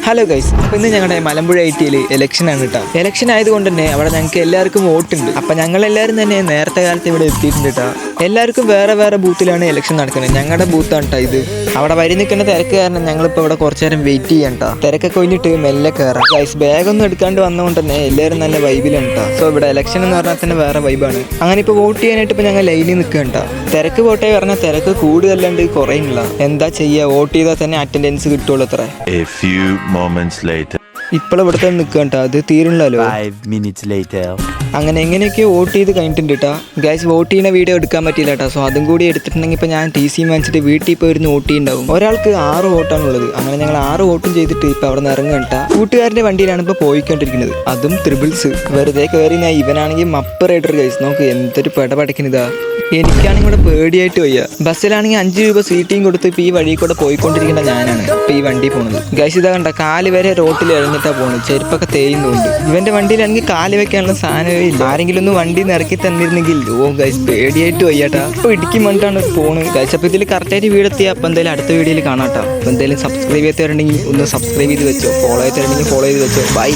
Hello guys, അപ്പോൾ ഇന്ന് ഞങ്ങളുടെ മലമ്പുഴ ഐറ്റിയിൽ ഇലക്ഷനാണ് കേട്ടോ. ഇലക്ഷൻ ആയതുകൊണ്ട് തന്നെ അവിടെ ഞങ്ങൾക്ക് എല്ലാവർക്കും വോട്ടുണ്ട്. അപ്പം ഞങ്ങളെല്ലാവരും തന്നെ നേരത്തെ കാലത്ത് ഇവിടെ എത്തിയിട്ടുണ്ട് കേട്ടോ. എല്ലാവർക്കും വേറെ വേറെ ബൂത്തിലാണ് ഇലക്ഷൻ നടക്കുന്നത്. ഞങ്ങളുടെ ബൂത്താണ് കേട്ടോ ഇത്. അവിടെ വരി നിൽക്കുന്ന തിരക്ക് കാരണം ഞങ്ങളിപ്പോൾ ഇവിടെ കുറച്ച് നേരം വെയിറ്റ് ചെയ്യാം കേട്ടോ. തിരക്കൊക്കെ കഴിഞ്ഞിട്ട് മെല്ലെ കയറാം. ഗൈസ്, ബാഗൊന്നും എടുക്കാണ്ട് വന്നതുകൊണ്ട് തന്നെ എല്ലാവരും നല്ല വൈബിലാണ് കേട്ടോ. സോ ഇവിടെ ഇലക്ഷൻ എന്ന് പറഞ്ഞാൽ തന്നെ വേറെ വൈബാണ്. അങ്ങനെ ഇപ്പോൾ വോട്ട് ചെയ്യാനായിട്ട് ഇപ്പോൾ ഞങ്ങൾ ലൈനിൽ നിൽക്കുക കേട്ടോ. തിരക്ക് പോട്ടെ പറഞ്ഞാൽ തിരക്ക് കൂടുതലല്ലാണ്ട് കുറയുന്നില്ല. എന്താ ചെയ്യുക, വോട്ട് ചെയ്താൽ തന്നെ അറ്റൻഡൻസ് കിട്ടുള്ളൂ അത്ര. ഇപ്പോൾ ഇവിടുത്തെ നിൽക്കുക കേട്ടോ, അത് തീരുന്നല്ലോ. അങ്ങനെ എങ്ങനെയൊക്കെ വോട്ട് ചെയ്ത് കഴിഞ്ഞിട്ടുണ്ട് കേട്ടോ. ഗൈസ്, വോട്ട് ചെയ്യുന്ന വീഡിയോ എടുക്കാൻ പറ്റില്ല കേട്ടോ. സോ അതും കൂടി എടുത്തിട്ടുണ്ടെങ്കിൽ ഇപ്പോൾ ഞാൻ ടി സി വാങ്ങിച്ചിട്ട് വീട്ടിൽ പോയിരുന്ന് വോട്ട് ചെയ്യുന്നുണ്ടാവും. ഒരാൾക്ക് 6 വോട്ടാണുള്ളത്. അങ്ങനെ ഞങ്ങൾ 6 വോട്ടും ചെയ്തിട്ട് ഇപ്പോൾ അവിടെ നിന്ന് ഇറങ്ങുക കേട്ടോ. കൂട്ടുകാരൻ്റെ വണ്ടിയിലാണ് ഇപ്പോൾ പോയിക്കൊണ്ടിരിക്കുന്നത്, അതും ത്രിബിൾസ്. വെറുതെ കയറി ഞാൻ ഇവനാണെങ്കിൽ മപ്പ് റൈഡർ. ഗൈസ് നോക്ക് എന്തൊരു പെടപടക്കുന്നതാ. എനിക്കാണെങ്കിൽ ഇവിടെ പേടിയായിട്ട് വയ്യ. ബസ്സിലാണെങ്കിൽ 5 രൂപ സീറ്റിങ് കൊടുത്ത് ഇപ്പോൾ ഈ വഴി കൂടെ പോയിക്കൊണ്ടിരിക്കേണ്ട ഞാനാണ് ഇപ്പോൾ ഈ വണ്ടി പോകുന്നത്. ഗൈസ് ഇതാ കണ്ട, കാല് വരെ റോട്ടിൽ ഇറങ്ങിയിട്ടാണ് പോകുന്നത്. ചെരുപ്പൊക്കെ തേയുന്നുണ്ട്. ഇവൻ്റെ വണ്ടിയിലാണെങ്കിൽ കാല് വെക്കാനുള്ള സാധനമേ ഇല്ല. ആരെങ്കിലും ഒന്ന് വണ്ടി നിറക്കി തന്നിരുന്നെങ്കിൽ. ഓ ഗൈസ്, പേടിയായിട്ട് വയ്യാട്ടാ. ഇപ്പോൾ ഇടുക്കി മണ്ടാണ് പോകുന്നത്. ഗൈസ് അപ്പോൾ ഇതിൽ കറക്റ്റായിട്ട് വീടെത്തി. അപ്പോൾ എന്തായാലും അടുത്ത വീഡിയോയിൽ കാണാട്ടോ. അപ്പോൾ എന്തായാലും സബ്സ്ക്രൈബ് ചെയ്തിട്ടുണ്ടെങ്കിൽ ഒന്ന് സബ്സ്ക്രൈബ് ചെയ്ത് വെച്ചോ. ഫോളോ ചെയ്തിട്ടുണ്ടെങ്കിൽ ഫോളോ ചെയ്ത് വെച്ചോ. ബൈ.